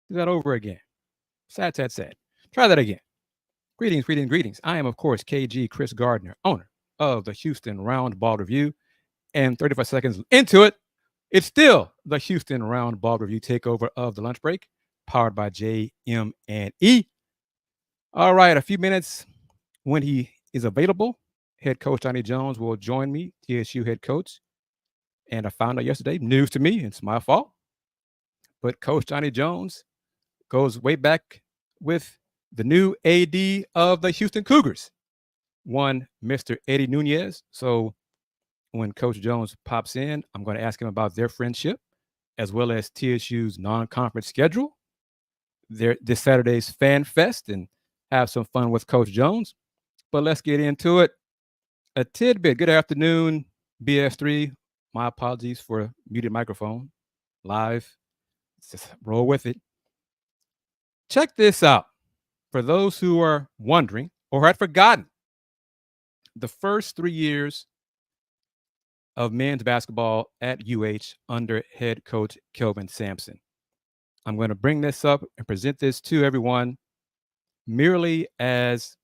Do that over again. Sad, sad, sad. Try that again. Greetings, greetings, greetings. I am, of course, KG Kris Gardner, owner of the Houston Roundball Review. And 35 seconds into it, it's still the Houston Roundball Review takeover of the lunch break, powered by JM&E. All right, a few minutes when he is available, head coach Johnny Jones will join me, TSU head coach. And I found out yesterday, news to me, it's my fault. But Coach Johnny Jones goes way back with the new AD of the Houston Cougars, one Mr. Eddie Nuñez. So when Coach Jones pops in, I'm going to ask him about their friendship, as well as TSU's non-conference schedule, this Saturday's Fan Fest, and have some fun with Coach Jones. But let's get into it. A tidbit. Good afternoon, BS3. My apologies for muted microphone. Live. Just roll with it. Check this out. For those who are wondering or had forgotten, the first 3 years of men's basketball at UH under head coach Kelvin Sampson. I'm going to bring this up and present this to everyone merely as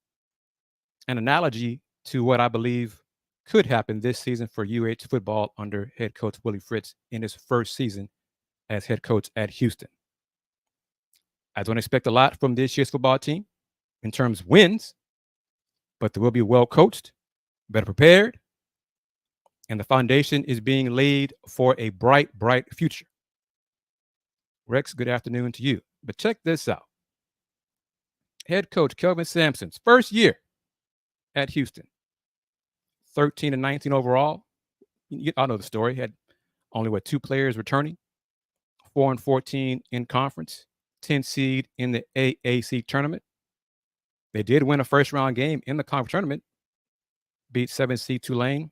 an analogy to what I believe could happen this season for UH football under head coach Willie Fritz in his first season as head coach at Houston. I don't expect a lot from this year's football team in terms of wins, but they will be well coached, better prepared, and the foundation is being laid for a bright, bright future. Rex, good afternoon to you. But check this out. Head coach Kelvin Sampson's first year at Houston, 13-19 overall. I know the story. Had only 2 players returning, 4-14 in conference, 10 seed in the AAC tournament. They did win a first-round game in the conference tournament, beat 7 seed Tulane,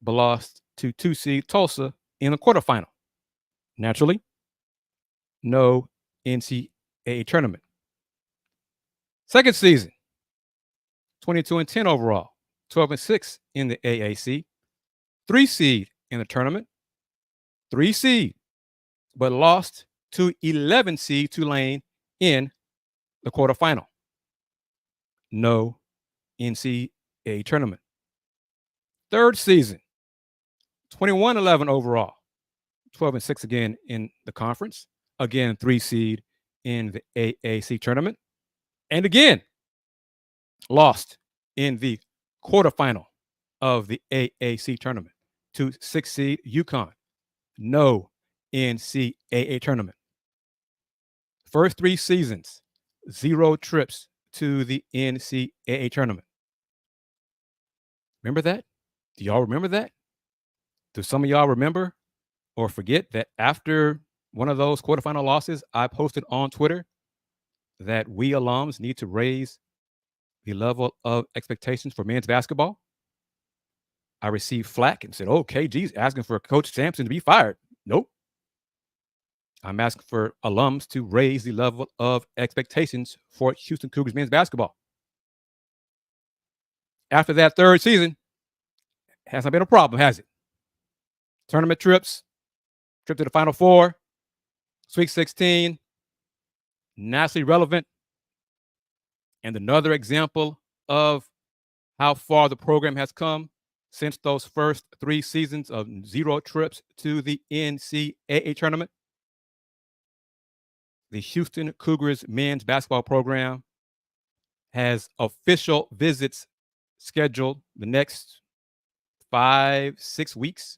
but lost to 2 seed Tulsa in the quarterfinal. Naturally, no NCAA tournament. Second season, 22-10 overall, 12-6 in the AAC, 3 seed in the tournament, 3 seed, but lost to 11 seed Tulane in the quarterfinal. No NCAA tournament. Third season, 21-11 overall, 12-6 again in the conference, again 3 seed in the AAC tournament, and again lost in the quarterfinal of the AAC tournament to 6 seed UConn. No NCAA tournament. First 3 seasons, 0 trips to the NCAA tournament. Remember that? Do y'all remember that? Do some of y'all remember or forget that after one of those quarterfinal losses, I posted on Twitter that we alums need to raise the level of expectations for men's basketball? I received flack and said, oh, KG's asking for Coach Sampson to be fired. Nope. I'm asking for alums to raise the level of expectations for Houston Cougars men's basketball. After that third season, has not been a problem, has it? Tournament trips, trip to the Final Four, Sweet 16, nationally relevant, and another example of how far the program has come since those first 3 seasons of 0 trips to the NCAA tournament. The Houston Cougars men's basketball program has official visits scheduled the next 5-6 weeks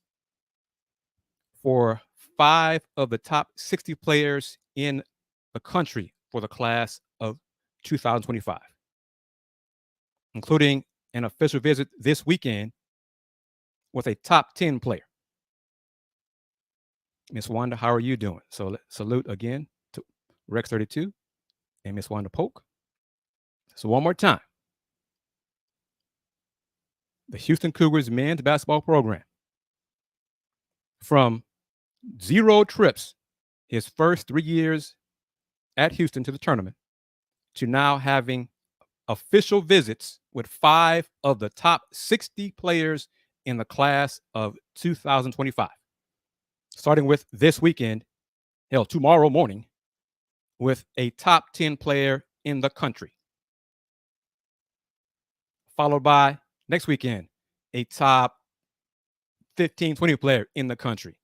for 5 of the top 60 players in the country for the class of 2025, including an official visit this weekend with a top 10 player. Miss Wanda, how are you doing? So salute again to Rex 32 and Miss Wanda Polk. So one more time. The Houston Cougars men's basketball program, from 0 trips his first 3 years at Houston to the tournament, to now having official visits with 5 of the top 60 players in the class of 2025. Starting with this weekend, tomorrow morning, with a top 10 player in the country. Followed by next weekend, a top 15, 20 player in the country.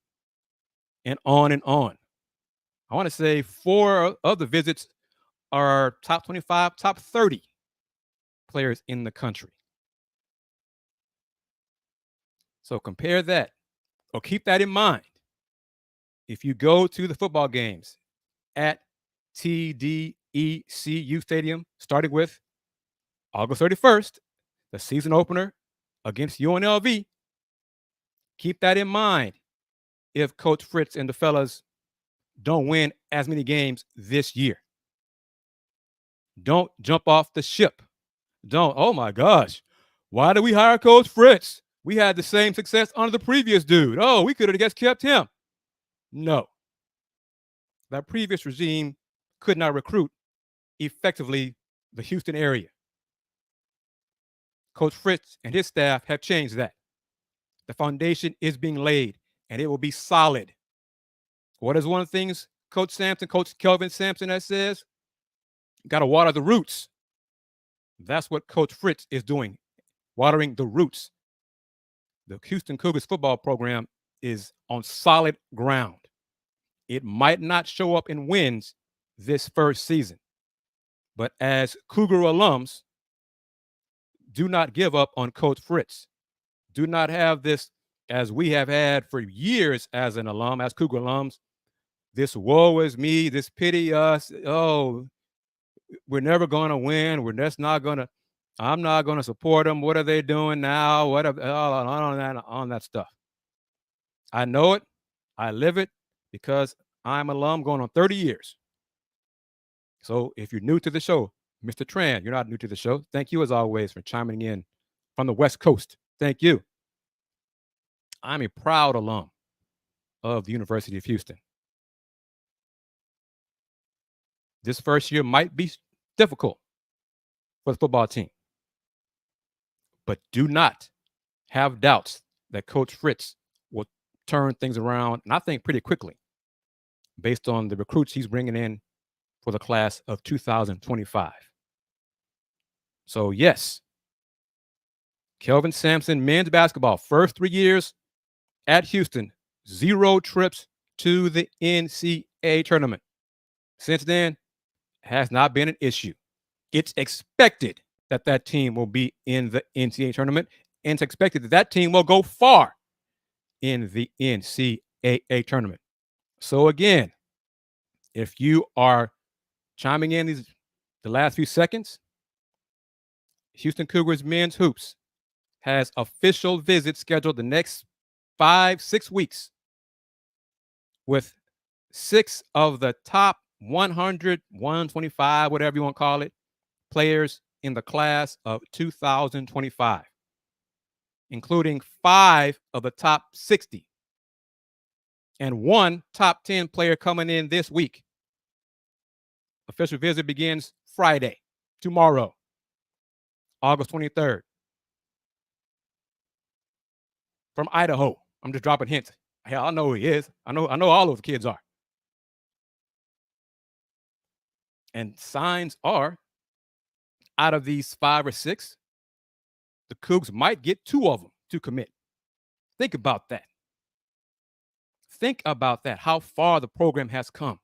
And on and on. I want to say 4 of the visits are top 25, top 30 players in the country. So compare that, or keep that in mind. If you go to the football games at TDECU Stadium, starting with August 31st, the season opener against UNLV, keep that in mind if Coach Fritz and the fellas don't win as many games this year. Don't jump off the ship. Don't, oh my gosh, why did we hire Coach Fritz? We had the same success under the previous dude. Oh, we could have just kept him. No. That previous regime could not recruit effectively the Houston area. Coach Fritz and his staff have changed that. The foundation is being laid, and it will be solid. What is one of the things Coach Sampson, Coach Kelvin Sampson, that says? Got to water the roots. That's what Coach Fritz is doing, watering the roots. The Houston Cougars football program is on solid ground. It might not show up in wins this first season, but as Cougar alums, do not give up on Coach Fritz. Do not have this, as we have had for years as an alum, as Cougar alums, this woe is me, this pity us. Oh, we're never going to win. I'm not going to support them. What are they doing now? What on that stuff. I know it. I live it because I'm an alum going on 30 years. So if you're new to the show, Mr. Tran, you're not new to the show. Thank you, as always, for chiming in from the West Coast. Thank you. I'm a proud alum of the University of Houston. This first year might be difficult for the football team, but do not have doubts that Coach Fritz will turn things around, and I think pretty quickly, based on the recruits he's bringing in for the class of 2025. So yes, Kelvin Sampson, men's basketball, first 3 years at Houston, 0 trips to the NCAA tournament. Since then, has not been an issue. It's expected that that team will be in the NCAA tournament, and it's expected that that team will go far in the NCAA tournament. So again, if you are chiming in the last few seconds, Houston Cougars men's hoops has official visits scheduled the next 5-6 weeks with 6 of the top 100, 125, whatever you want to call it, players in the class of 2025, including 5 of the top 60 and 1 top 10 player coming in this week. Official visit begins Friday, tomorrow, August 23rd. From Idaho. I'm just dropping hints. Hell, I know who he is. I know all those kids are. And signs are, out of these 5 or 6, the Cougs might get 2 of them to commit. Think about that. Think about that, how far the program has come.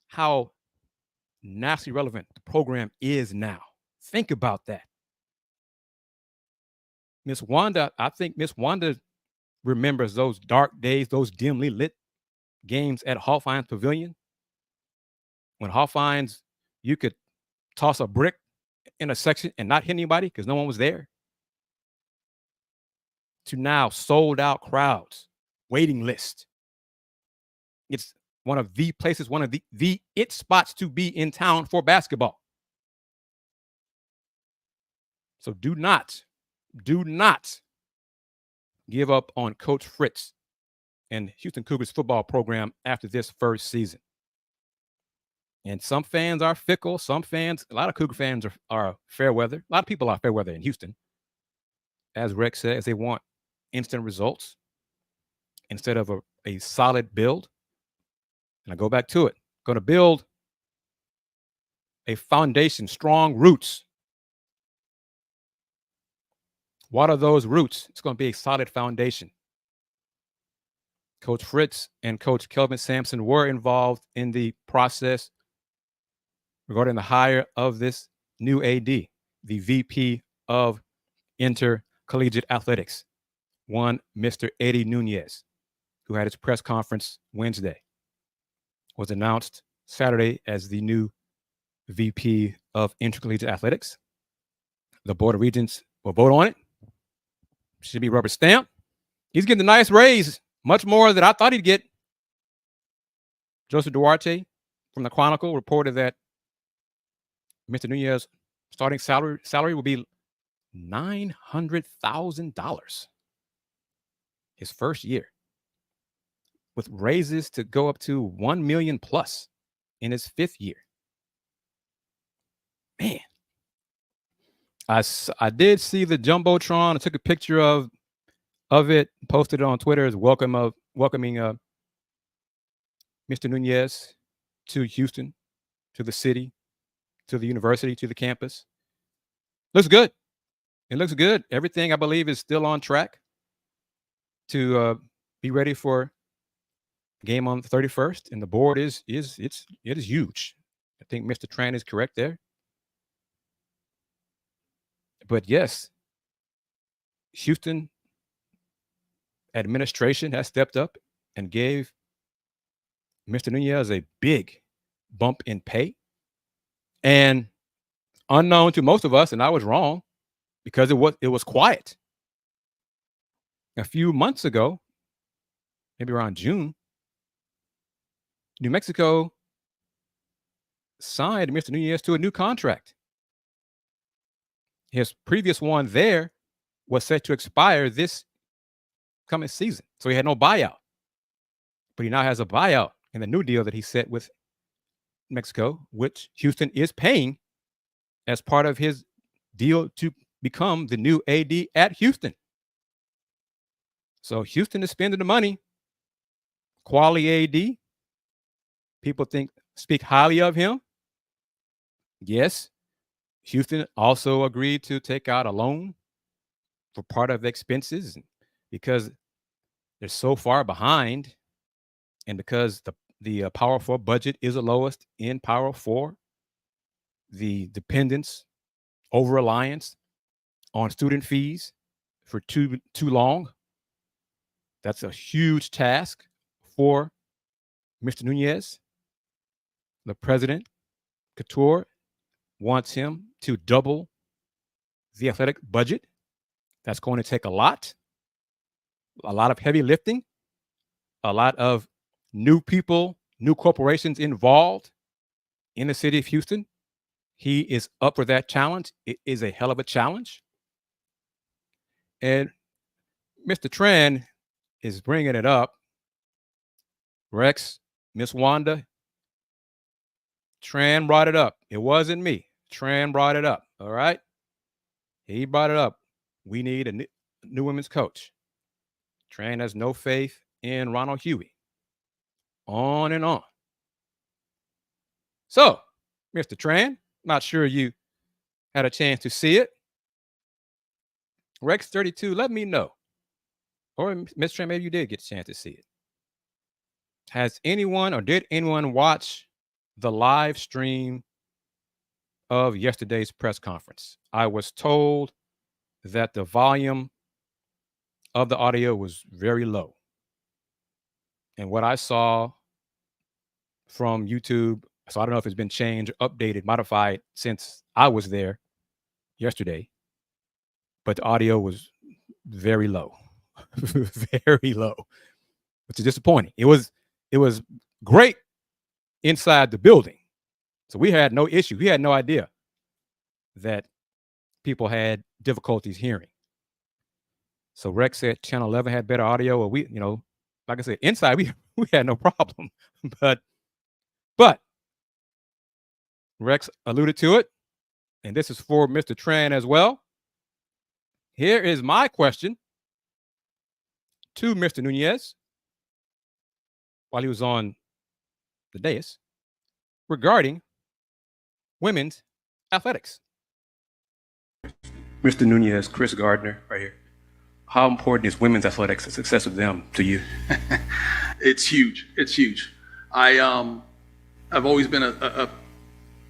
How nationally relevant the program is now. Think about that. Miss Wanda, I think Miss Wanda remembers those dark days, those dimly lit games at Hofheinz Pavilion. When Hofheinz, you could toss a brick in a section and not hit anybody because no one was there. To now sold out crowds, waiting list. It's one of the places, one of the it spots to be in town for basketball. So do not give up on Coach Fritz and Houston Cougars football program after this first season. And some fans are fickle. Some fans, a lot of Cougar fans are fair weather. A lot of people are fair weather in Houston. As Rex says, they want instant results instead of a solid build. And I go back to it. going to build a foundation, strong roots. What are those roots? It's going to be a solid foundation. Coach Fritz and Coach Kelvin Sampson were involved in the process regarding the hire of this new AD, the VP of Intercollegiate Athletics, one Mr. Eddie Nuñez, who had his press conference Wednesday, was announced Saturday as the new VP of Intercollegiate Athletics. The Board of Regents will vote on it. Should be rubber stamp. He's getting a nice raise, much more than I thought he'd get. Joseph Duarte from the Chronicle reported that Mr. Nuñez starting salary will be $900,000 his first year, with raises to go up to $1 million plus in his fifth year. Man, I did see the Jumbotron. I took a picture of it, posted it on Twitter as welcoming Mr. Nuñez to Houston, to the city, to the university, to the campus. Looks good. It looks good. Everything, I believe, is still on track to be ready for game on the 31st. And the board it is huge. I think Mr. Tran is correct there. But yes, Houston administration has stepped up and gave Mr. Nuñez a big bump in pay. And unknown to most of us, and I was wrong, because it was quiet. A few months ago, maybe around June, New Mexico signed Mr. Nuñez to a new contract. His previous one there was set to expire this coming season, so he had no buyout. But he now has a buyout in the new deal that he set with Mexico, which Houston is paying as part of his deal to become the new AD at Houston. So Houston is spending the money. Quality AD. People speak highly of him. Yes, Houston also agreed to take out a loan for part of the expenses because they're so far behind, and because the Power 4 budget is the lowest in Power 4. The dependence, over-reliance on student fees for too long. That's a huge task for Mr. Nuñez. The President Khator wants him to double the athletic budget. That's going to take a lot of heavy lifting, a lot of new people, new corporations involved in the city of Houston. He is up for that challenge. It is a hell of a challenge. And Mr. Tran is bringing it up. Rex, Miss Wanda, Tran brought it up. It wasn't me. Tran brought it up. All right. He brought it up. We need a new women's coach. Tran has no faith in Ronald Hughey. On and on. So, Mr. Tran, not sure you had a chance to see it. Rex 32, let me know. Or Ms. Tran, maybe you did get a chance to see it. Has anyone or did anyone watch the live stream of yesterday's press conference? I was told that the volume of the audio was very low. And what I saw from YouTube, so I don't know if it's been changed, updated, modified since I was there yesterday, but the audio was very low, very low, which is disappointing. It was great inside the building. So we had no issue. We had no idea that people had difficulties hearing. So Rex said Channel 11 had better audio, or we, like I said, inside we had no problem. But Rex alluded to it, and this is for Mr. Tran as well. Here is my question to Mr. Nuñez while he was on the dais. regarding women's athletics. Mr. Nuñez, Kris Gardner, right here. How important is women's athletics, the success of them, to you? It's huge. It's huge. I've always been a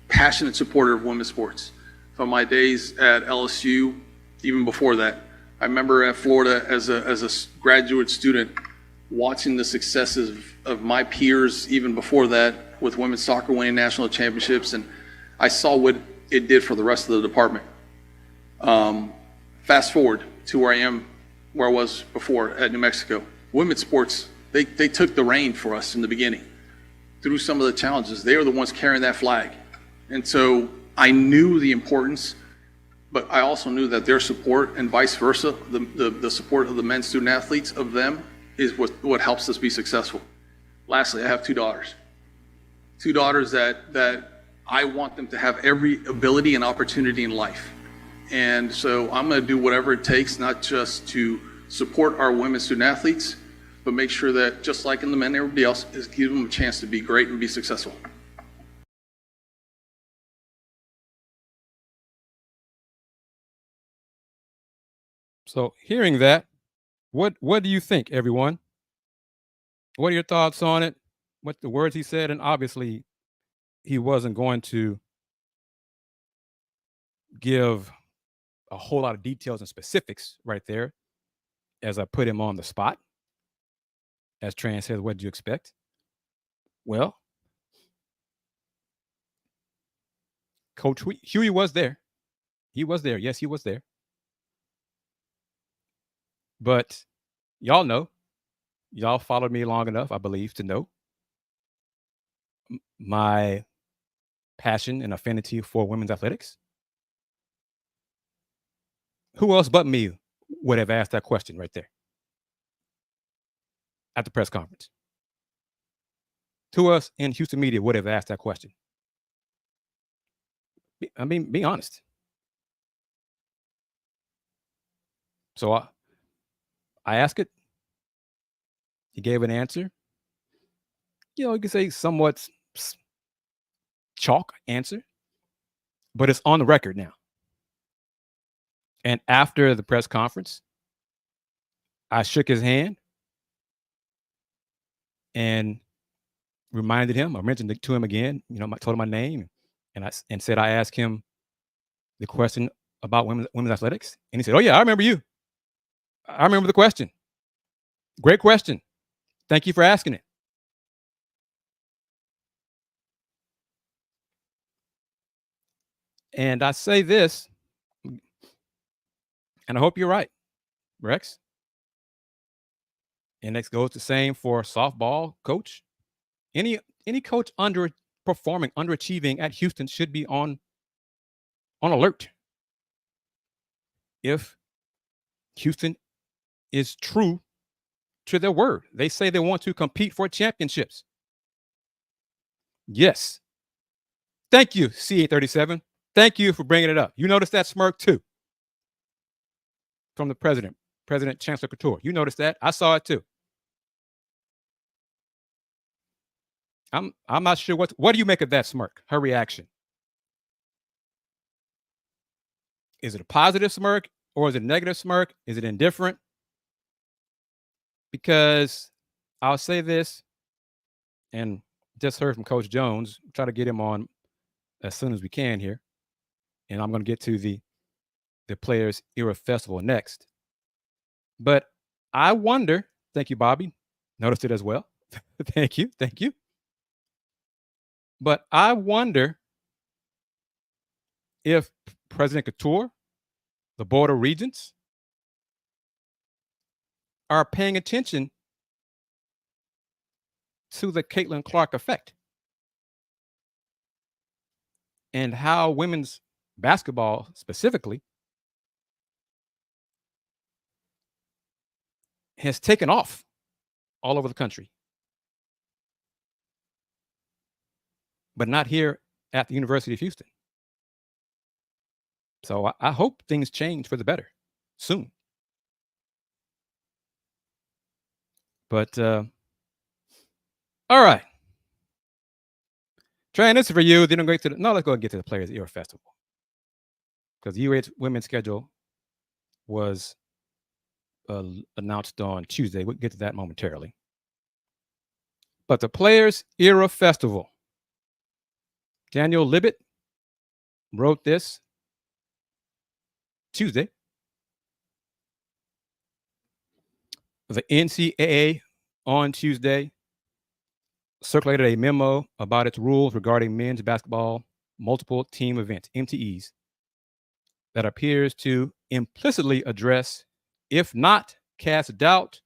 passionate supporter of women's sports. From my days at LSU, even before that, I remember at Florida as a graduate student watching the successes of my peers even before that with women's soccer winning national championships, and I saw what it did for the rest of the department. Fast forward to where I was before at New Mexico. Women's sports, they took the reign for us in the beginning. Through some of the challenges, they were the ones carrying that flag. And so I knew the importance, but I also knew that their support and vice versa, the support of the men's student athletes of them is what helps us be successful. Lastly, I have two daughters. Two daughters that I want them to have every ability and opportunity in life. And so I'm going to do whatever it takes, not just to support our women's student athletes, but make sure that just like in the men and everybody else, is give them a chance to be great and be successful. So hearing that, what do you think, everyone? What are your thoughts on it? What the words he said? And obviously, he wasn't going to give a whole lot of details and specifics right there as I put him on the spot. As Tran says, what did you expect? Well, Coach Huey was there. He was there. Yes, he was there. But y'all know, y'all followed me long enough, I believe, to know my passion and affinity for women's athletics. Who else but me would have asked that question right there at the press conference? Who else in Houston media would have asked that question? I mean, be honest. So I asked it. He gave an answer. You could say somewhat chalk answer, but it's on the record now. And after the press conference, I shook his hand and reminded him, I mentioned it to him again, told him my name and said I asked him the question about women's athletics. And he said, "Oh yeah, I remember you. I remember the question. Great question. Thank you for asking it." And I say this, and I hope you're right, Rex. And that goes the same for softball coach. Any coach underperforming, underachieving at Houston should be on alert. If Houston is true to their word, they say they want to compete for championships. Yes. Thank you, CA37. Thank you for bringing it up. You noticed that smirk too from the President Chancellor Khator. You noticed that? I saw it too. I'm not sure what do you make of that smirk? Her reaction. Is it a positive smirk or is it a negative smirk? Is it indifferent? Because I'll say this, and just heard from Coach Jones, try to get him on as soon as we can here. And I'm going to get to the Players Era Festival next. But I wonder, thank you, Bobby. Noticed it as well. Thank you. But I wonder if President Khator, the Board of Regents, are paying attention to the Caitlin Clark effect and how women's basketball specifically has taken off all over the country, but not here at the University of Houston. So I hope things change for the better soon. But all right. Trey, this is for you. Then let's go and get to the Players Era Festival. Because the U.S. women's schedule was announced on Tuesday. We'll get to that momentarily. But the Players Era Festival. Daniel Libet wrote this Tuesday. The NCAA on Tuesday circulated a memo about its rules regarding men's basketball multiple team events, MTEs, that appears to implicitly address, if not cast doubt,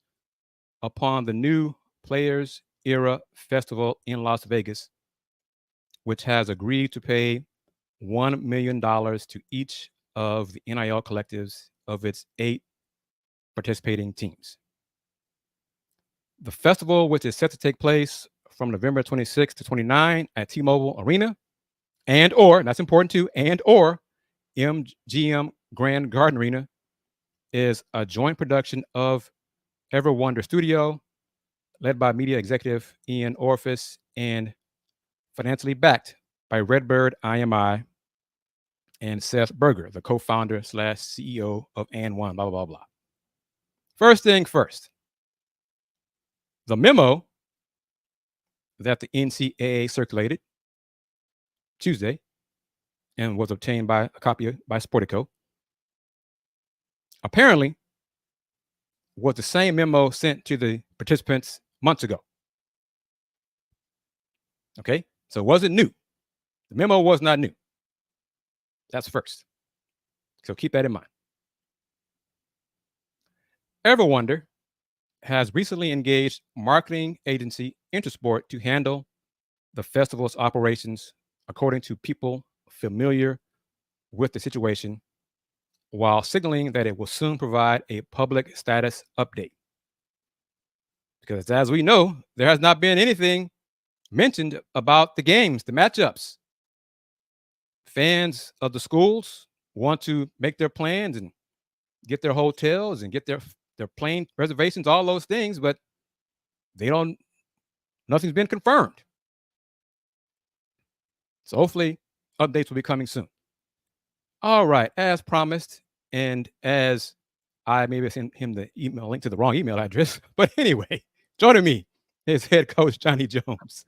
upon the new Players Era Festival in Las Vegas, which has agreed to pay $1 million to each of the NIL collectives of its 8 participating teams. The festival, which is set to take place from November 26 to 29 at T-Mobile Arena, and/or, that's important too, and/or MGM Grand Garden Arena, is a joint production of Ever Wonder Studio, led by media executive Ian Orphis and financially backed by Redbird IMI and Seth Berger, the co-founder / CEO of And1, blah, blah, blah, blah. First thing first, the memo that the NCAA circulated Tuesday and was obtained by a copy by Sportico apparently was the same memo sent to the participants months ago. Okay, so it wasn't new. The memo was not new. That's first. So keep that in mind. Everwonder has recently engaged marketing agency Intersport to handle the festival's operations, according to people familiar with the situation, while signaling that it will soon provide a public status update. Because as we know, there has not been anything mentioned about the games, the matchups. Fans of the schools want to make their plans and get their hotels and get their plane reservations, all those things, but nothing's been confirmed. So hopefully updates will be coming soon. All right, as promised, and as I maybe sent him the email link to the wrong email address, but anyway, joining me is head coach Johnny Jones.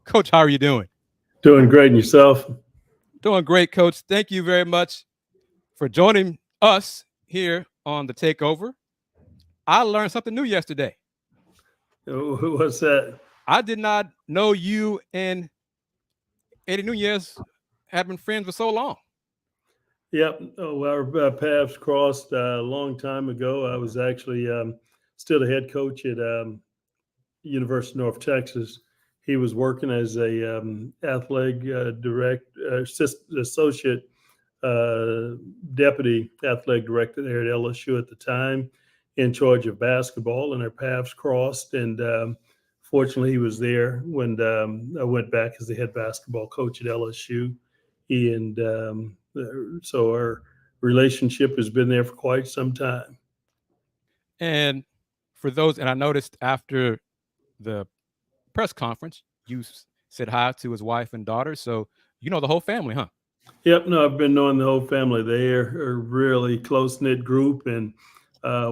Coach, how are you doing? Doing great, and yourself? Doing great, Coach. Thank you very much for joining us here on the Takeover. I learned something new yesterday. What's that? I did not know you and Eddie Nuñez have been friends for so long. Yep. Our paths crossed a long time ago. I was actually still the head coach at University of North Texas. He was working as a athletic associate deputy athletic director there at LSU at the time, in charge of basketball, and our paths crossed. And fortunately, he was there when I went back as the head basketball coach at LSU. And so our relationship has been there for quite some time. And for those, and I noticed after the press conference, you said hi to his wife and daughter. So you know the whole family, huh? Yep. No, I've been knowing the whole family. They're a really close-knit group, and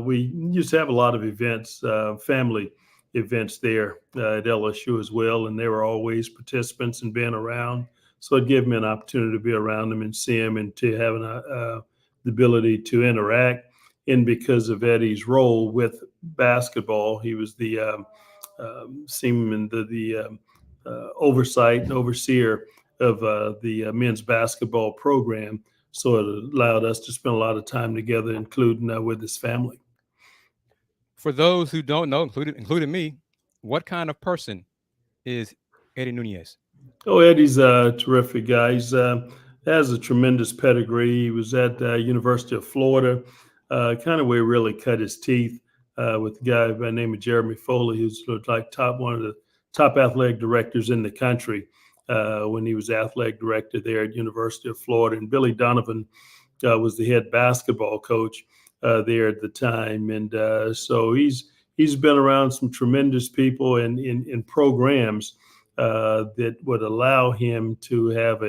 we used to have a lot of events, family events there at LSU as well, and they were always participants and being around. So it gave me an opportunity to be around them and see them, and to have the ability to interact. And because of Eddie's role with basketball, he was the oversight and overseer of the men's basketball program. So it allowed us to spend a lot of time together, including with his family. For those who don't know, including me, what kind of person is Eddie Nuñez? Oh, Eddie's a terrific guy. He has a tremendous pedigree. He was at University of Florida, kind of where he really cut his teeth with a guy by the name of Jeremy Foley, who's like one of the top athletic directors in the country when he was athletic director there at University of Florida. And Billy Donovan was the head basketball coach there at the time. And so he's been around some tremendous people in programs that would allow him to have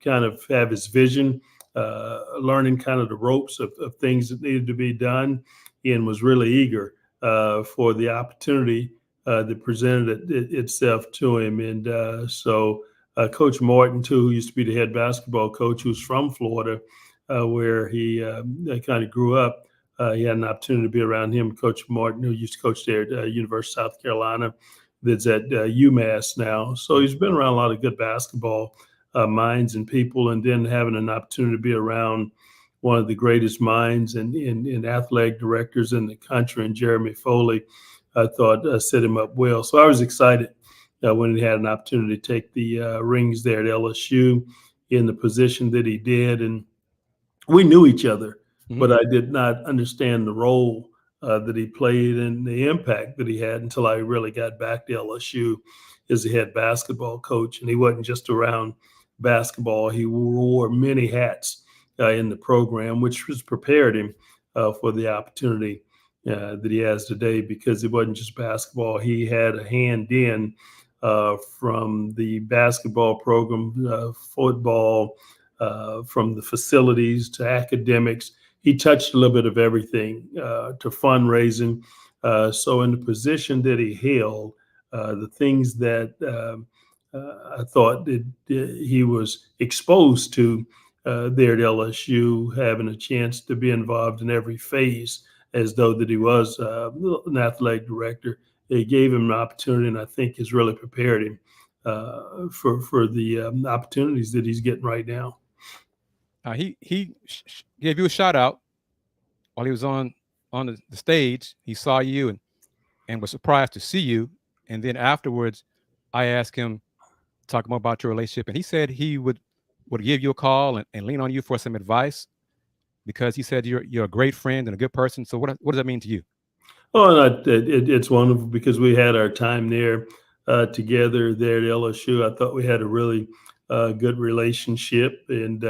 kind of have his vision, learning kind of the ropes of things that needed to be done, and was really eager for the opportunity that presented itself to him. And so Coach Martin, too, who used to be the head basketball coach, who's from Florida, where he kind of grew up, he had an opportunity to be around him. Coach Martin, who used to coach there at University of South Carolina, that's at UMass now. So he's been around a lot of good basketball minds and people, and then having an opportunity to be around one of the greatest minds and athletic directors in the country, and Jeremy Foley, I thought set him up well. So I was excited when he had an opportunity to take the rings there at LSU in the position that he did. And we knew each other, but I did not understand the role that he played and the impact that he had until I really got back to LSU as the head basketball coach. And he wasn't just around basketball. He wore many hats in the program, which has prepared him for the opportunity that he has today, because it wasn't just basketball. He had a hand in from the basketball program, football, from the facilities to academics. He touched a little bit of everything to fundraising. So in the position that he held, the things that I thought that he was exposed to there at LSU, having a chance to be involved in every phase as though that he was an athletic director, it gave him an opportunity, and I think has really prepared him for the opportunities that he's getting right now. He gave you a shout out while he was on the stage. He saw you and was surprised to see you. And then afterwards, I asked him, talk more about your relationship, and he said he would give you a call and lean on you for some advice, because he said you're a great friend and a good person. So what does that mean to you? Oh, and it's wonderful, because we had our time there together there at LSU. I thought we had a really good relationship, and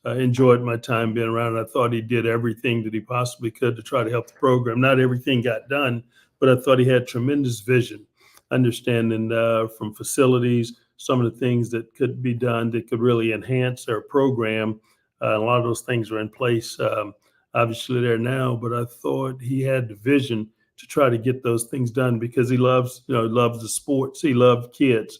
I enjoyed my time being around. I thought he did everything that he possibly could to try to help the program. Not everything got done, but I thought he had tremendous vision, understanding from facilities, some of the things that could be done that could really enhance our program. A lot of those things are in place. Obviously they're now, but I thought he had the vision to try to get those things done, because he loves the sports. He loved kids.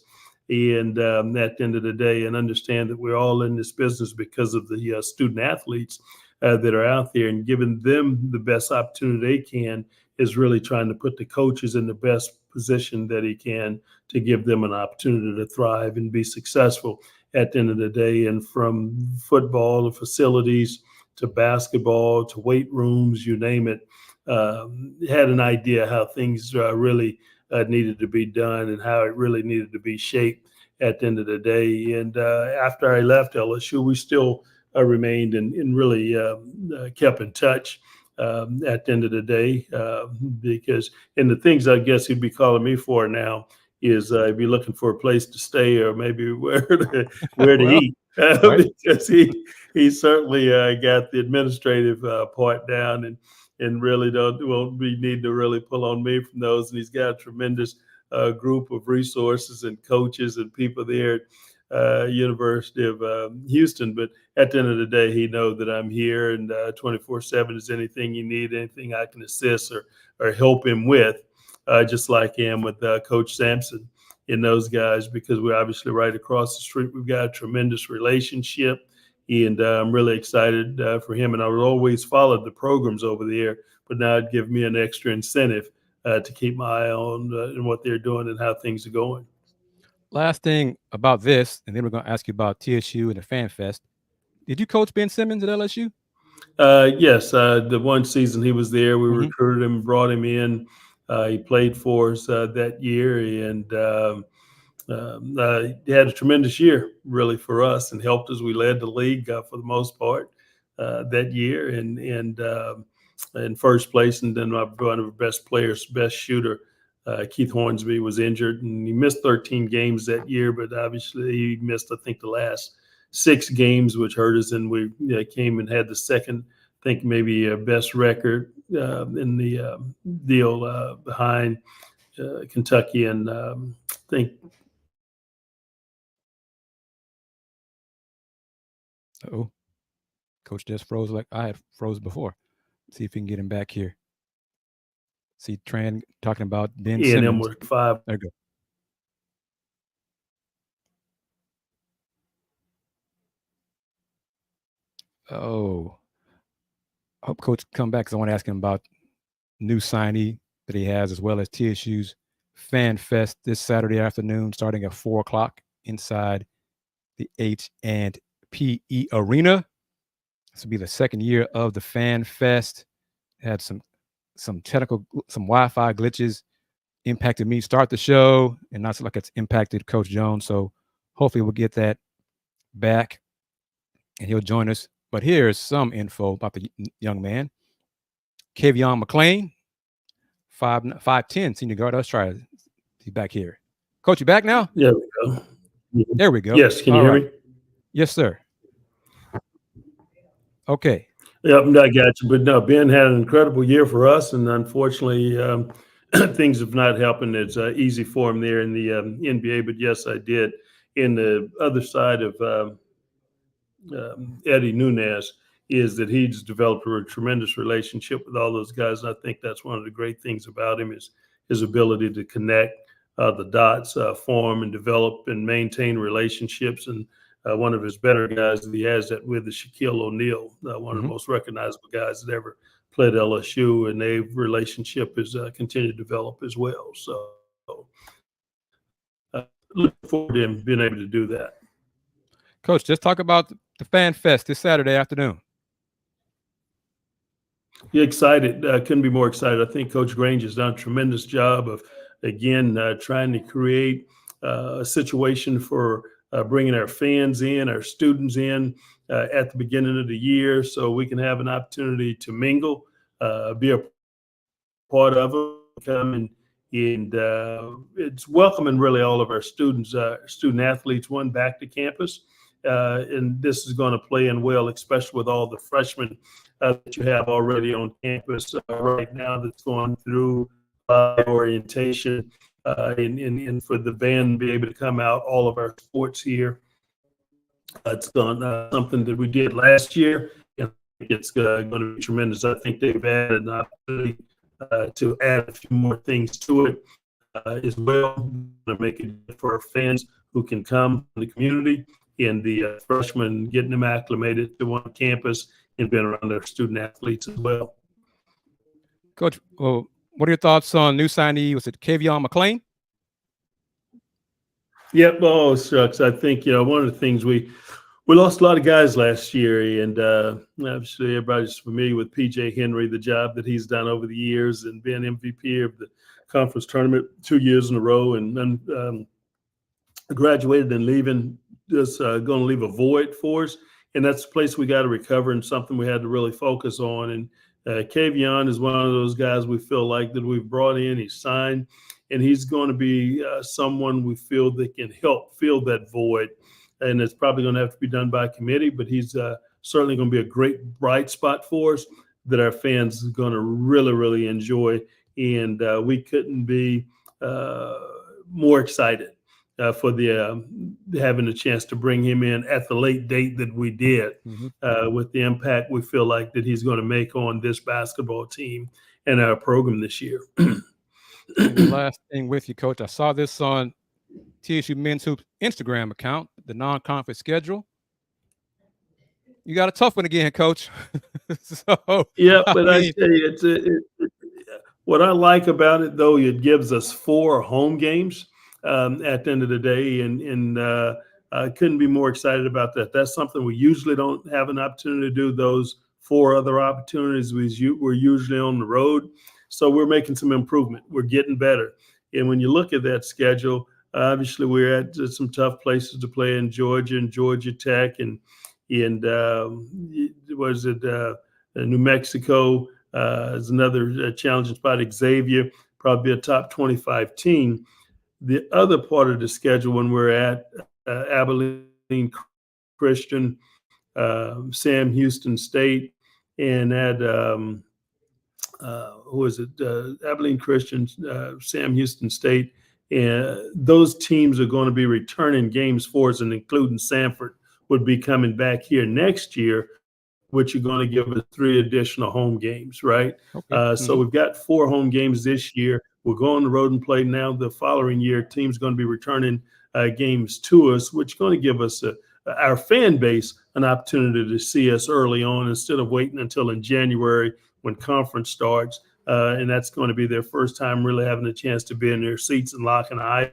And at the end of the day, and understand that we're all in this business because of the student athletes that are out there, and giving them the best opportunity they can is really trying to put the coaches in the best position that he can to give them an opportunity to thrive and be successful at the end of the day. And from football to facilities to basketball to weight rooms, you name it, had an idea how things really needed to be done and how it really needed to be shaped at the end of the day. And after I left LSU, we still remained and really kept in touch at the end of the day, because and the things I guess he'd be calling me for now is he'd be looking for a place to stay, or maybe where to eat, right? Because he certainly got the administrative part down, and really won't be needing to really pull on me from those. And he's got a tremendous group of resources and coaches and people there at University of Houston. But at the end of the day, he knows that I'm here, and 24/7 is anything you need, anything I can assist or help him with, just like I am with Coach Sampson and those guys, because we're obviously right across the street. We've got a tremendous relationship. And I'm really excited for him. And I would always follow the programs over there, but now it'd give me an extra incentive to keep my eye on what they're doing and how things are going. Last thing about this, and then we're going to ask you about TSU and the Fan Fest. Did you coach Ben Simmons at LSU? Yes. The one season he was there, we recruited him, brought him in. He played for us that year, and he had a tremendous year really for us, and helped us. We led the league for the most part that year, and in first place. And then one of our best players, best shooter, Keith Hornsby, was injured, and he missed 13 games that year. But obviously he missed, I think, the last 6 games, which hurt us. And we came and had the second, I think maybe best record in the deal behind Kentucky, and I think. Oh, Coach just froze like I had froze before. See if we can get him back here. See Tran talking about Ben Simmons. were 5. There you go. Oh, I hope Coach come back because I want to ask him about new signee that he has, as well as TSU's Fan Fest this Saturday afternoon, starting at 4 o'clock inside the H&PE Arena. This will be the second year of the Fan Fest. Had some technical, some Wi-Fi glitches impacted me start the show, and not like it's impacted Coach Jones. So hopefully we'll get that back and he'll join us. But here's some info about the young man. Kavion McClain, 5'10", senior guard. Let's try it. He's back here. Coach, you back now? There we go. There we go. Yes, can you hear me? Yes, sir. Okay. Yep, I got you. But no, Ben had an incredible year for us, and unfortunately, things have not happened as easy for him there in the NBA. But yes, I did. In the other side of Eddie Nuñez is that he's developed a tremendous relationship with all those guys. And I think that's one of the great things about him is his ability to connect the dots, form and develop and maintain relationships. And one of his better guys that he has that with is Shaquille O'Neal, one of the most recognizable guys that ever played LSU, and their relationship is continued to develop as well. So look forward to him being able to do that. Coach, just talk about the Fan Fest this Saturday afternoon. Yeah, excited. Couldn't be more excited. I think Coach Grange has done a tremendous job of, again, trying to create a situation for bringing our fans in, our students in at the beginning of the year, so we can have an opportunity to mingle, be a part of it, come and it's welcoming really all of our students, student athletes, back to campus. And this is going to play in well, especially with all the freshmen that you have already on campus right now that's going through orientation and for the band to be able to come out, all of our sports here. It's done something that we did last year, and it's going to be tremendous. I think they've added an opportunity to add a few more things to it as well, to make it for our fans who can come in the community, and the freshmen getting them acclimated to one campus and being around their student athletes as well. Coach, well, what are your thoughts on new signee? Was it Kavion McClain? Yep. Oh, shucks. I think, one of the things we lost a lot of guys last year, and obviously everybody's familiar with PJ Henry, the job that he's done over the years, and being MVP of the conference tournament 2 years in a row, and then graduated and leaving, just going to leave a void for us. And that's a place we got to recover and something we had to really focus on. And Kavion is one of those guys we feel like that we've brought in, he's signed, and he's going to be someone we feel that can help fill that void. And it's probably going to have to be done by committee, but he's certainly going to be a great bright spot for us that our fans are going to really, really enjoy. And we couldn't be more excited for the having a chance to bring him in at the late date that we did, with the impact we feel like that he's going to make on this basketball team and our program this year. The last thing with you, Coach, I saw this on TSU Men's Hoop Instagram account, the non-conference schedule. You got a tough one again, Coach. So yeah, but I tell you, what I like about it, though, it gives us 4 home games at the end of the day, and I couldn't be more excited about that. That's something we usually don't have an opportunity to do. Those 4 other opportunities we're usually on the road, so we're making some improvement. We're getting better, and when you look at that schedule, obviously we're at some tough places to play in Georgia and Georgia Tech, and was it New Mexico is another challenging spot. Xavier, probably a top 25 team. The other part of the schedule when we're at Abilene Christian, Sam Houston State, and at who is it? Abilene Christian, Sam Houston State. And those teams are going to be returning games for us, and including Sanford would be coming back here next year, which are going to give us 3 additional home games, right? Okay. So we've got 4 home games this year. We'll go on the road and play now. The following year, team's going to be returning games to us, which is going to give us our fan base an opportunity to see us early on instead of waiting until in January when conference starts. And that's going to be their first time really having a chance to be in their seats and locking eyes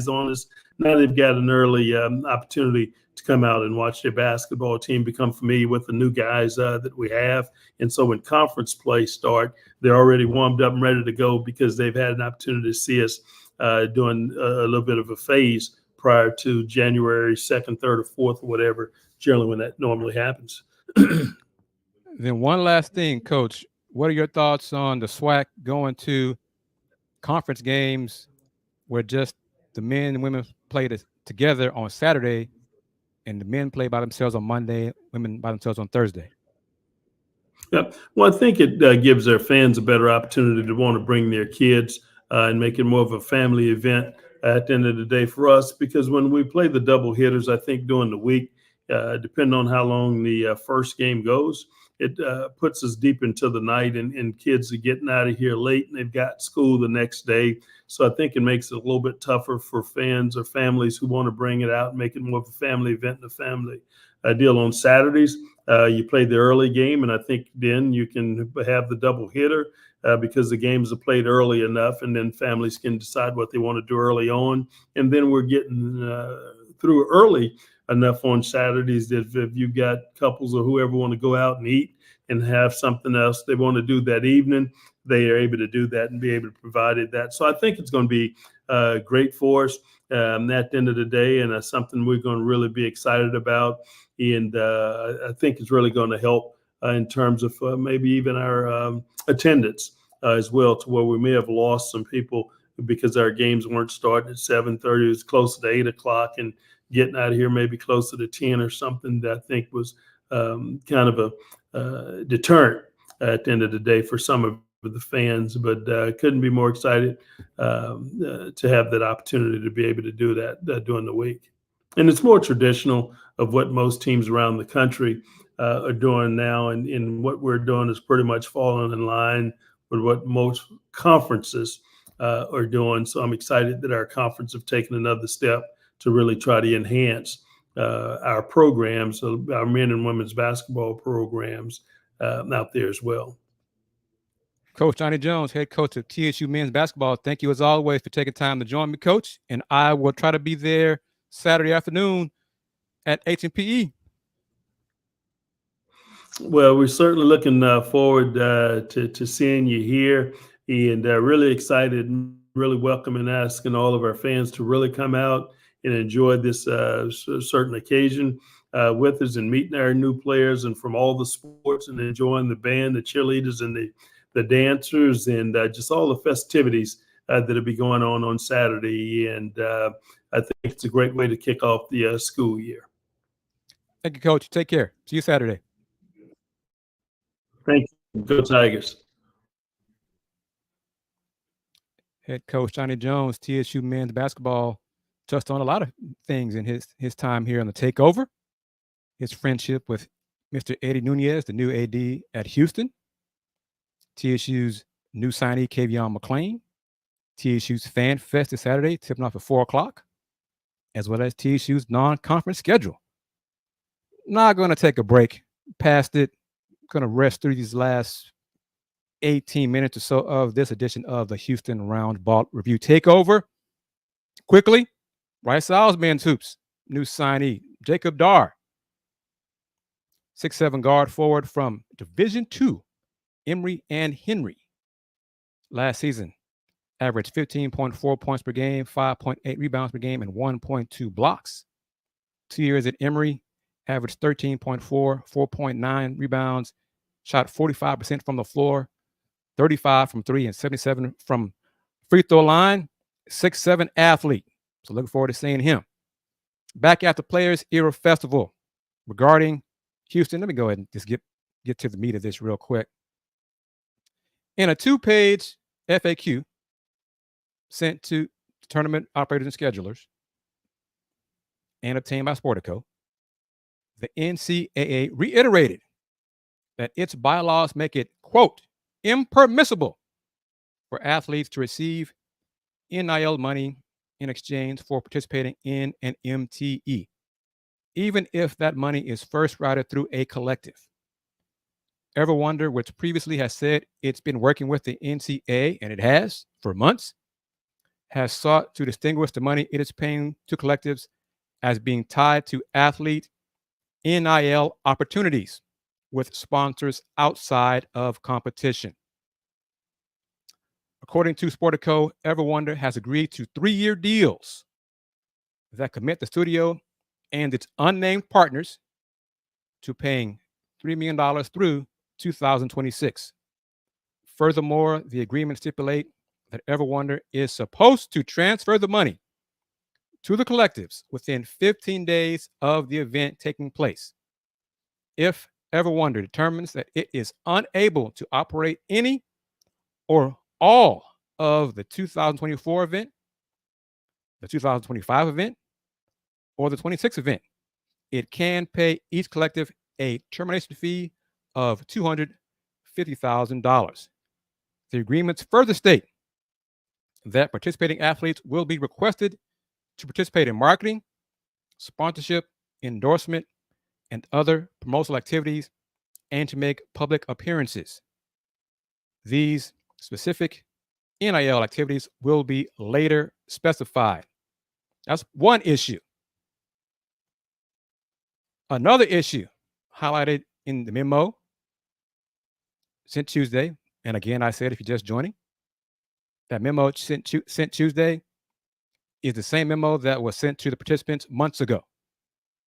on us. Now they've got an early opportunity to come out and watch their basketball team, become familiar with the new guys that we have. And so when conference play start, they're already warmed up and ready to go because they've had an opportunity to see us doing a little bit of a phase prior to January 2nd, 3rd, or 4th, or whatever, generally when that normally happens. Then one last thing, Coach. What are your thoughts on the SWAC going to conference games where just the men and women play together on Saturday, and the men play by themselves on Monday, women by themselves on Thursday? Yeah. Well, I think it gives their fans a better opportunity to want to bring their kids and make it more of a family event at the end of the day for us, because when we play the double hitters, I think during the week, depending on how long the first game goes, it puts us deep into the night, and kids are getting out of here late and they've got school the next day. So I think it makes it a little bit tougher for fans or families who want to bring it out and make it more of a family event and a family deal. On Saturdays, you play the early game, and I think then you can have the double hitter because the games are played early enough, and then families can decide what they want to do early on. And then we're getting through early enough on Saturdays that if you've got couples or whoever want to go out and eat and have something else they want to do that evening, they are able to do that and be able to provide that. So I think it's going to be great for us at the end of the day, and something we're going to really be excited about. And I think it's really going to help in terms of maybe even our attendance as well, to where we may have lost some people because our games weren't starting at 7:30. It was closer to 8 o'clock, and getting out of here maybe closer to 10 or something that I think was kind of a deterrent at the end of the day for some of the fans. But couldn't be more excited to have that opportunity to be able to do that during the week. And it's more traditional of what most teams around the country are doing now. And what we're doing is pretty much falling in line with what most conferences are doing. So I'm excited that our conference have taken another step to really try to enhance our programs, our men and women's basketball programs out there as well. Coach Johnny Jones, head coach of TSU men's basketball, thank you as always for taking time to join me, Coach. And I will try to be there Saturday afternoon at H&PE. Well, we're certainly looking forward to seeing you here, and really excited and really welcoming, asking all of our fans to really come out and enjoy this certain occasion with us, and meeting our new players and from all the sports, and enjoying the band, the cheerleaders, and the dancers, and just all the festivities that'll be going on Saturday. And I think it's a great way to kick off the school year. Thank you, Coach. Take care. See you Saturday. Thank you. Go Tigers. Head coach Johnny Jones, TSU men's basketball, touched on a lot of things in his time here on the takeover. His friendship with Mr. Eddie Nuñez, the new AD at Houston. TSU's new signee, Kavion McClain. TSU's Fan Fest this Saturday, tipping off at 4 o'clock, as well as TSU's non-conference schedule. Not going to take a break past it. Going to rest through these last 18 minutes or so of this edition of the Houston Roundball Review Takeover. Quickly, Rice Owls men's hoops, new signee, Jacob Dar. 6'7" guard forward from Division II, Emory and Henry. Last season, averaged 15.4 points per game, 5.8 rebounds per game, and 1.2 blocks. 2 years at Emory, averaged 13.4, 4.9 rebounds, shot 45% from the floor, 35 from three, and 77 from free throw line. 6'7" athlete. So looking forward to seeing him. Back at the Players Era Festival. Regarding Houston, let me go ahead and just get to the meat of this real quick. In a 2-page FAQ sent to tournament operators and schedulers and obtained by Sportico, the NCAA reiterated that its bylaws make it, quote, impermissible for athletes to receive NIL money in exchange for participating in an MTE, even if that money is first routed through a collective. Ever Wonder, which previously has said it's been working with the NCAA, and it has for months, has sought to distinguish the money it is paying to collectives as being tied to athlete NIL opportunities with sponsors outside of competition. According to Sportico, Ever Wonder has agreed to 3-year deals that commit the studio and its unnamed partners to paying $3 million through 2026. Furthermore, the agreements stipulate that Ever Wonder is supposed to transfer the money to the collectives within 15 days of the event taking place. If Ever Wonder determines that it is unable to operate any or all of the 2024 event, the 2025 event, or the 26 event, it can pay each collective a termination fee of $250,000. The agreements further state that participating athletes will be requested to participate in marketing, sponsorship, endorsement, and other promotional activities, and to make public appearances. These specific NIL activities will be later specified. That's one issue. Another issue highlighted in the memo sent Tuesday, and again, I said if you're just joining, that memo sent Tuesday is the same memo that was sent to the participants months ago.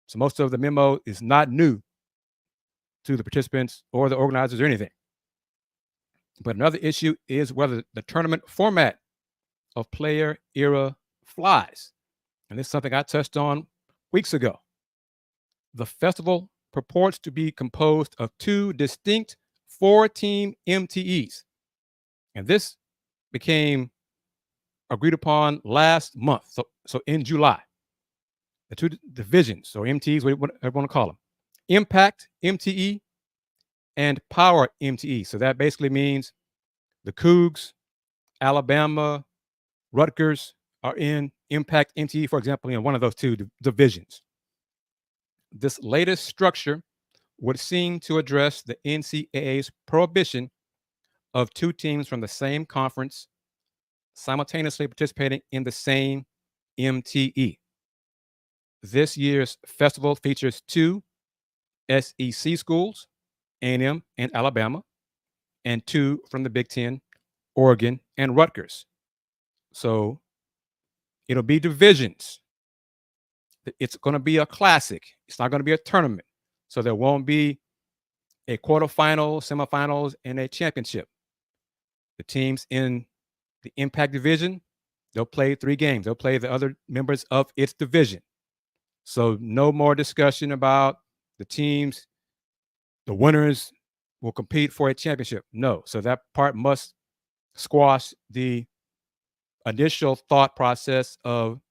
So most of the memo is not new to the participants or the organizers or anything. But another issue is whether the tournament format of player era flies. And this is something I touched on weeks ago. The festival purports to be composed of 2 distinct 4-team MTEs. And this became agreed upon last month. So in July, the 2 divisions, or MTEs, whatever you want to call them, Impact MTE and Power MTE. So that basically means the Cougs, Alabama, Rutgers are in Impact MTE, for example, in one of those 2 divisions. This latest structure would seem to address the NCAA's prohibition of 2 teams from the same conference simultaneously participating in the same MTE. This year's festival features 2 SEC schools, A&M and Alabama, and 2 from the Big Ten, Oregon and Rutgers. So it'll be divisions. It's going to be a classic. It's not going to be a tournament. So there won't be a quarterfinal, semifinals, and a championship. The teams in the Impact division, they'll play 3 games. They'll play the other members of its division. So no more discussion about the teams, the winners will compete for a championship. No. So that part must squash the initial thought process of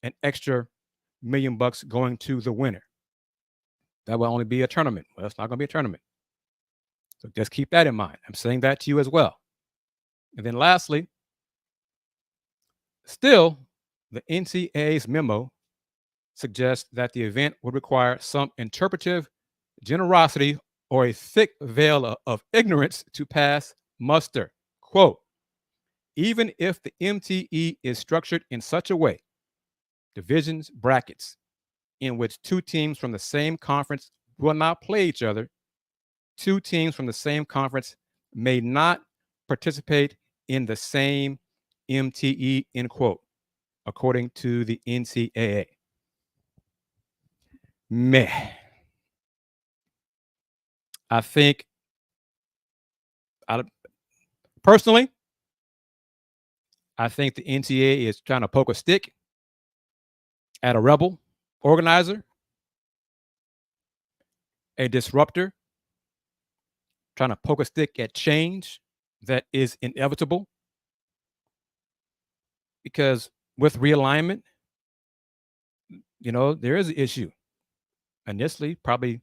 an extra $1 million going to the winner. That will only be a tournament. Well, it's not going to be a tournament. So just keep that in mind. I'm saying that to you as well. And then lastly, still, the NCAA's memo suggests that the event would require some interpretive generosity or a thick veil of ignorance to pass muster. Quote, even if the MTE is structured in such a way, divisions, brackets, in which 2 teams from the same conference will not play each other, 2 teams from the same conference may not participate in the same MTE, end quote, according to the NCAA. Meh. I think, personally, I think the NCAA is trying to poke a stick at a rebel organizer, a disruptor, trying to poke a stick at change that is inevitable, because with realignment, there is an issue. Initially, probably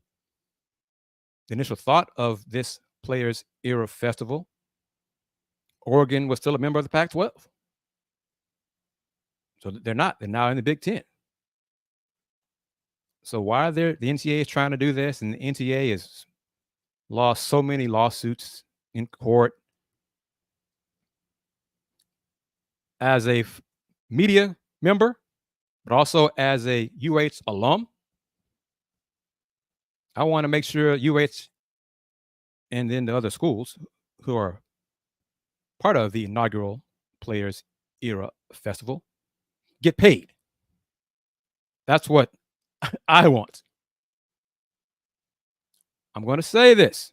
the initial thought of this Players Era Festival, Oregon was still a member of the Pac-12. So they're not. They're now in the Big Ten. So why the NCAA is trying to do this, and the NCAA has lost so many lawsuits in court. As a media member, but also as a UH alum, I want to make sure UH and then the other schools who are part of the inaugural Players Era Festival get paid. That's what I want. I'm going to say this.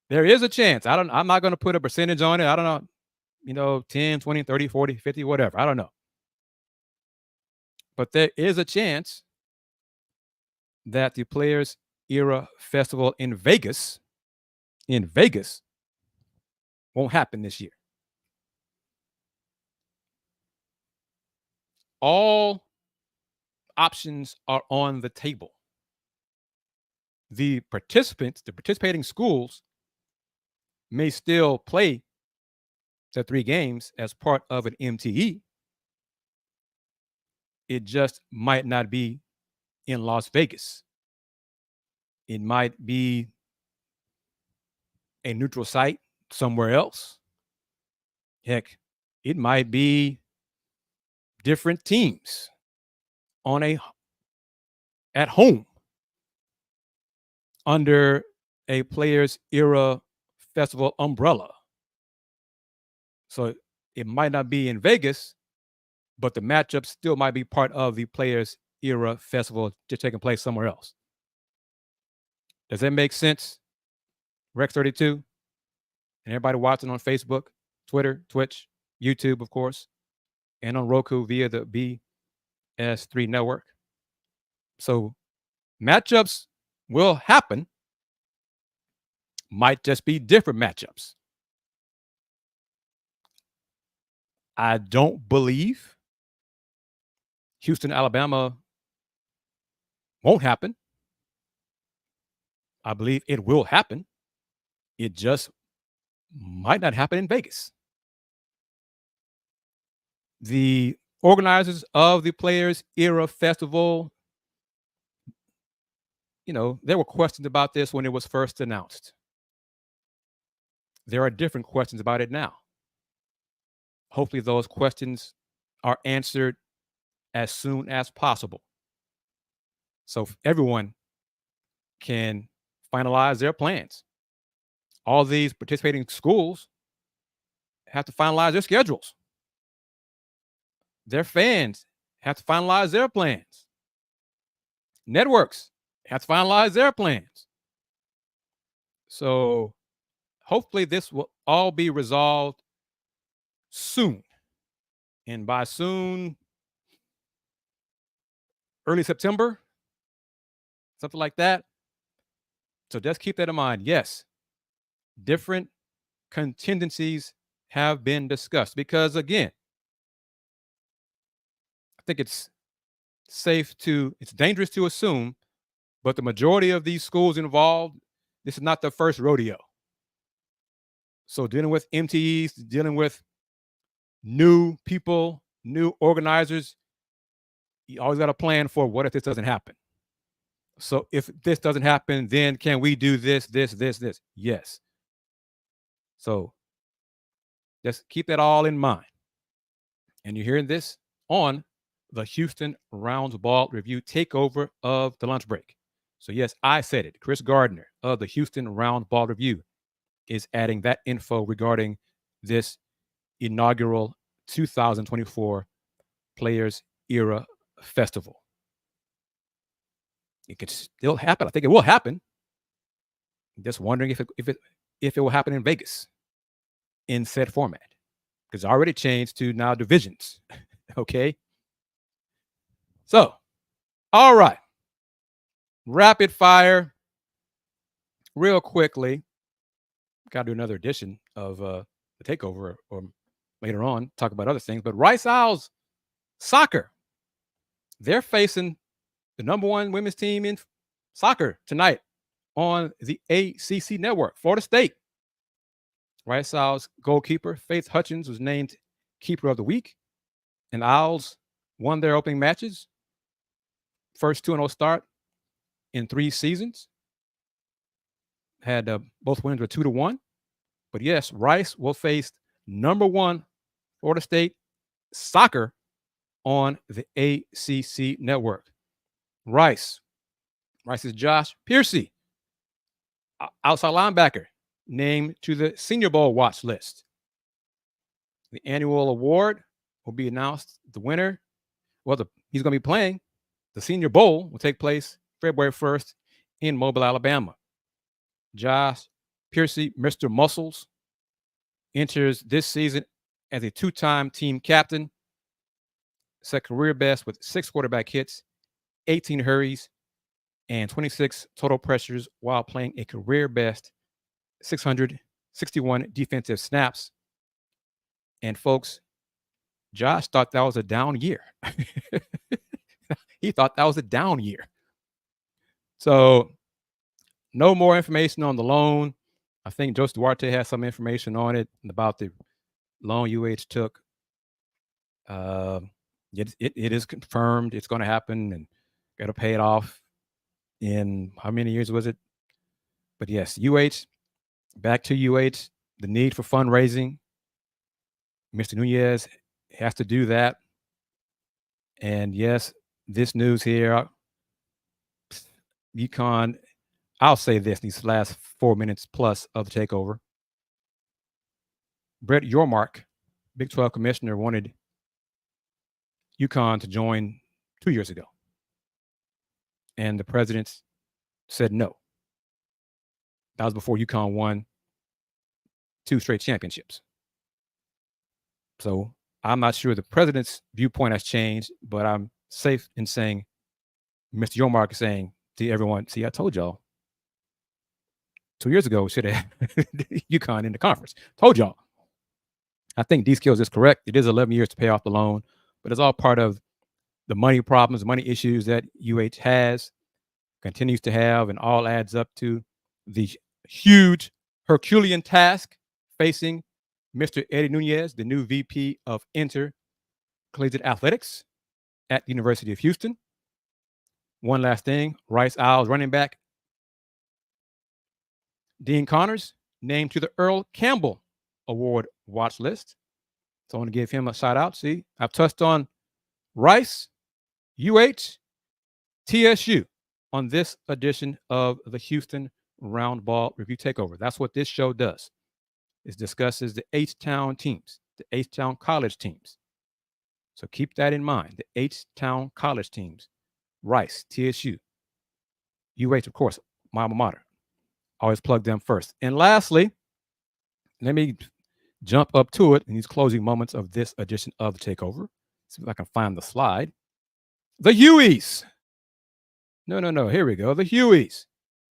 There is a chance. I'm not going to put a percentage on it. I don't know, 10, 20, 30, 40, 50, whatever. I don't know. But there is a chance that the Players Era Festival in Vegas won't happen this year. All options are on the table. The participating schools may still play the 3 games as part of an MTE. It just might not be in Las Vegas. It might be a neutral site somewhere else. Heck, it might be different teams at home under a Players Era Festival umbrella. So it might not be in Vegas, but the matchup still might be part of the Players Era Festival just taking place somewhere else. Does that make sense? Rex 32 and everybody watching on Facebook, Twitter, Twitch, YouTube, of course, and on Roku via the BS3 network. So matchups will happen, might just be different matchups. I don't believe Houston, Alabama won't happen. I believe it will happen. It just might not happen in Vegas. The organizers of the Players Era Festival, there were questions about this when it was first announced. There are different questions about it now. Hopefully those questions are answered as soon as possible, so everyone can finalize their plans. All these participating schools have to finalize their schedules. Their fans have to finalize their plans. Networks have to finalize their plans. So hopefully this will all be resolved soon. And by soon, early September, something like that. So just keep that in mind. Yes, different contingencies have been discussed because, again, I think it's dangerous to assume, but the majority of these schools involved, this is not their first rodeo. So dealing with MTEs, dealing with new people, new organizers, you always got a plan for what if this doesn't happen. So if this doesn't happen, then can we do this? Yes. So just keep that all in mind. And you're hearing this on the Houston Roundball Review takeover of the lunch break. So yes, I said it. Kris Gardner of the Houston Roundball Review is adding that info regarding this inaugural 2024 Players Era Festival. It could still happen. I think it will happen. Just wondering if it will happen in Vegas in said format, because it's already changed to now divisions. Okay. So, all right. Rapid fire, real quickly. got to do another edition of the Takeover or later on, talk about other things. But Rice Owls soccer, they're facing the #1 women's team in soccer tonight on the ACC network, Florida State. Rice Owls goalkeeper Faith Hutchins was named Keeper of the Week, and Owls won their opening matches. First 2-0 start in 3 seasons. Had both wins were 2-1. But yes, Rice will face #1 Florida State soccer on the ACC network. Rice's Josh Piercy, outside linebacker, named to the Senior Bowl watch list. The annual award will be announced. The winner, he's going to be playing. The Senior Bowl will take place February 1st in Mobile, Alabama. Josh Piercy, Mr. Muscles, enters this season as a 2-time team captain. Set career best with 6 quarterback hits, 18 hurries, and 26 total pressures while playing a career best 661 defensive snaps. And folks, Josh thought that was a down year. He thought that was a down year. So no more information on the loan. I think Joseph Duarte has some information on it about the loan UH took. It is confirmed it's going to happen and got to pay it off in how many years was it? But yes, back to UH, the need for fundraising. Mr. Nuñez has to do that. And yes, this news here, UConn, I'll say this, these last 4 minutes plus of the takeover. Brett Yormark, Big 12 commissioner, wanted UConn to join 2 years ago. And the president said no. That was before UConn won 2 straight championships. So I'm not sure the president's viewpoint has changed, but I'm safe in saying Mr. Yormark is saying to everyone, see, I told y'all 2 years ago we should have UConn in the conference. Told y'all. I think D-Skills is correct. It is 11 years to pay off the loan, but it's all part of the money problems, money issues that UH has, continues to have, and all adds up to the huge Herculean task facing Mr. Eddie Nuñez, the new VP of Intercollegiate Athletics at the University of Houston. One last thing, Rice Owls running back Dean Connors named to the Earl Campbell Award watch list. So I want to give him a shout out. See, I've touched on Rice, UH, TSU on this edition of the Houston Roundball Review Takeover. That's what this show does. It discusses the H-Town teams, the H-Town college teams. So keep that in mind, the H-Town college teams, Rice, TSU, UH, of course, my alma mater. Always plug them first. And lastly, let me jump up to it in these closing moments of this edition of the Takeover. See if I can find the slide. The Hueys. No. Here we go. The Hueys.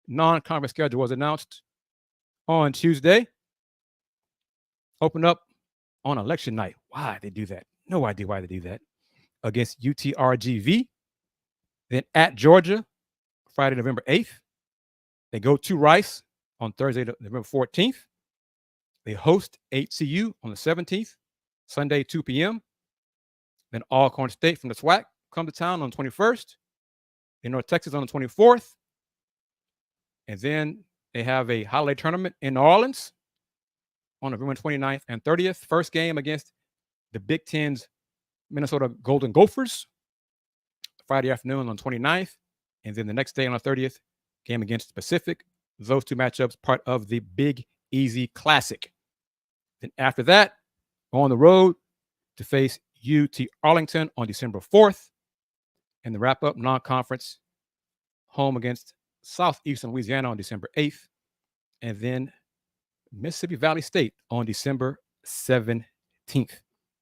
Non-conference schedule was announced on Tuesday. Opened up on election night. Why they do that? No idea why they do that. Against UTRGV. Then at Georgia, Friday, November 8th. They go to Rice on Thursday, November 14th. They host HCU on the 17th, Sunday, 2 p.m. Then Alcorn State from the SWAC come to town on the 21st. In North Texas on the 24th. And then they have a holiday tournament in New Orleans on November 29th and 30th. First game against the Big Ten's Minnesota Golden Gophers, Friday afternoon on the 29th. And then the next day on the 30th, game against the Pacific. Those 2 matchups, part of the Big Easy Classic. Then after that, on the road to face UT Arlington on December 4th. And the wrap-up non-conference home against Southeastern Louisiana on December 8th. And then Mississippi Valley State on December 17th.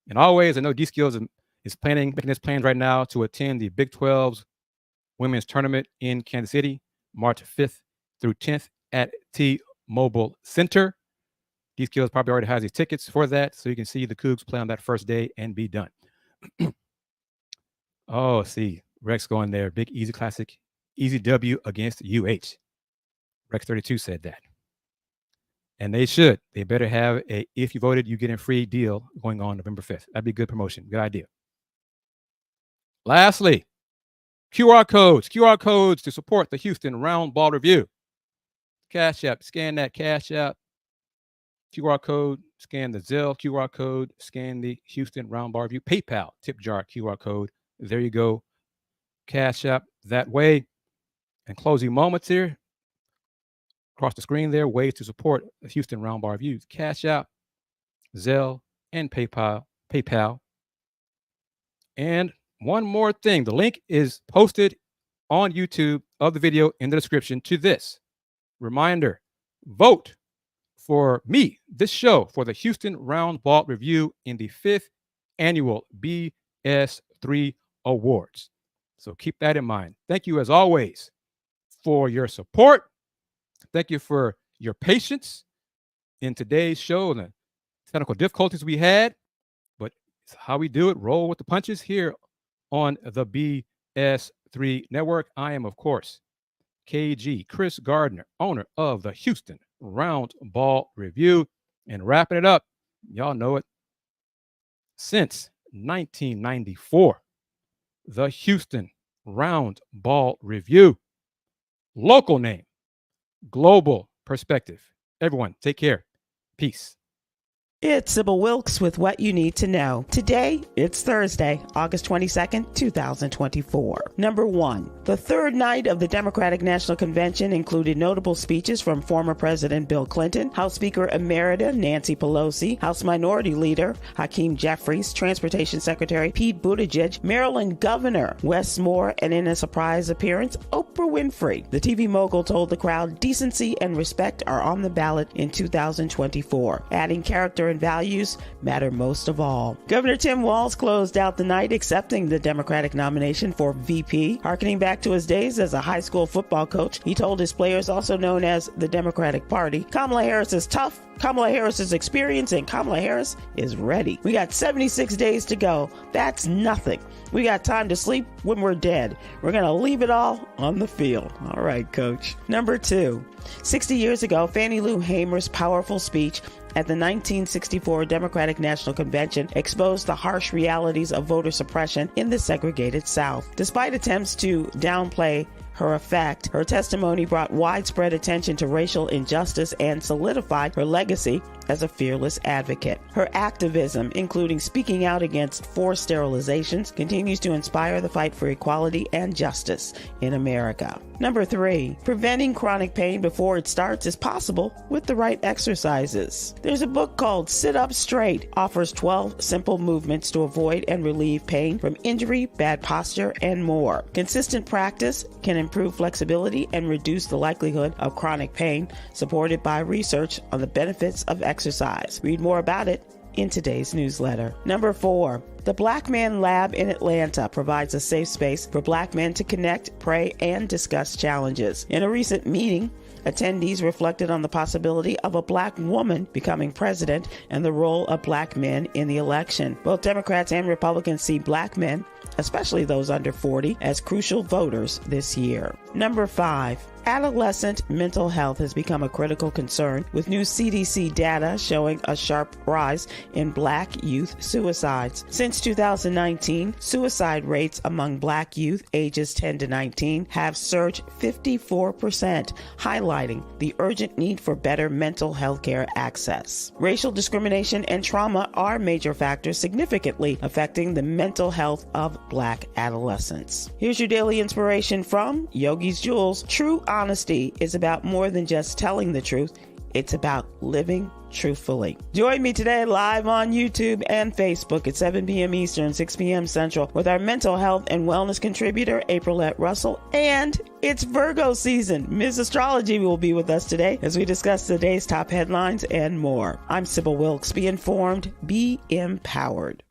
And always, I know D-Skills is making his plans right now to attend the Big 12's women's tournament in Kansas City, March 5th through 10th at T-Mobile Center. These Kills probably already has his tickets for that, so you can see the Cougs play on that first day and be done. Oh, see, Rex going there. Big Easy Classic, easy W against UH. Rex 32 said that. And they should. They better have a if you voted, you get a free deal going on November 5th. That'd be good promotion. Good idea. Lastly, QR codes. QR codes to support the Houston Roundball Review. Cash App. Scan that Cash App. QR code. Scan the Zelle QR code. Scan the Houston Roundball Review. PayPal tip jar QR code. There you go. Cash App that way. And closing moments here. Across the screen there, ways to support the Houston Roundball Review. Cash App, Zelle, and PayPal. And one more thing. The link is posted on YouTube of the video in the description to this. Reminder, vote for me, this show, for the Houston Roundball Review in the 5th annual BS3 Awards. So keep that in mind. Thank you, as always, for your support. Thank you for your patience in today's show and the technical difficulties we had, but it's how we do it. Roll with the punches here on the BS3 Network. I am, of course, KG, Kris Gardner, owner of the Houston Roundball Review. And wrapping it up, y'all know it, since 1994, the Houston Roundball Review. Local name, global perspective. Everyone, take care. Peace. It's Sybil Wilkes with what you need to know. Today, it's Thursday, August 22nd, 2024. Number 1. The third night of the Democratic National Convention included notable speeches from former President Bill Clinton, House Speaker Emerita Nancy Pelosi, House Minority Leader Hakeem Jeffries, Transportation Secretary Pete Buttigieg, Maryland Governor Wes Moore, and in a surprise appearance, Oprah Winfrey. The TV mogul told the crowd decency and respect are on the ballot in 2024, adding character and values matter most of all. Governor Tim Walz closed out the night accepting the Democratic nomination for VP. Harkening back to his days as a high school football coach, he told his players, also known as the Democratic Party, Kamala Harris is tough, Kamala Harris is experienced, and Kamala Harris is ready. We got 76 days to go. That's nothing. We got time to sleep when we're dead. We're going to leave it all on the field. All right, Coach. Number 2. 60 years ago, Fannie Lou Hamer's powerful speech at the 1964 Democratic National Convention exposed the harsh realities of voter suppression in the segregated South. Despite attempts to downplay her effect, her testimony brought widespread attention to racial injustice and solidified her legacy as a fearless advocate. Her activism, including speaking out against forced sterilizations, continues to inspire the fight for equality and justice in America. Number 3, preventing chronic pain before it starts is possible with the right exercises. There's a book called Sit Up Straight, offers 12 simple movements to avoid and relieve pain from injury, bad posture, and more. Consistent practice can improve flexibility and reduce the likelihood of chronic pain, supported by research on the benefits of exercise. Read more about it in today's newsletter. Number 4, the Black Man Lab in Atlanta provides a safe space for Black men to connect, pray, and discuss challenges. In a recent meeting, attendees reflected on the possibility of a Black woman becoming president and the role of Black men in the election. Both Democrats and Republicans see Black men, especially those under 40, as crucial voters this year. Number 5, adolescent mental health has become a critical concern, with new CDC data showing a sharp rise in Black youth suicides. Since 2019, suicide rates among Black youth ages 10 to 19 have surged 54%, highlighting the urgent need for better mental health care access. Racial discrimination and trauma are major factors significantly affecting the mental health of Black adolescents. Here's your daily inspiration from Yogi's Jewels. True honesty is about more than just telling the truth. It's about living truthfully. Join me today live on YouTube and Facebook at 7 p.m. Eastern, 6 p.m. Central with our mental health and wellness contributor, Aprilette Russell. And it's Virgo season. Ms. Astrology will be with us today as we discuss today's top headlines and more. I'm Sybil Wilkes. Be informed, be empowered.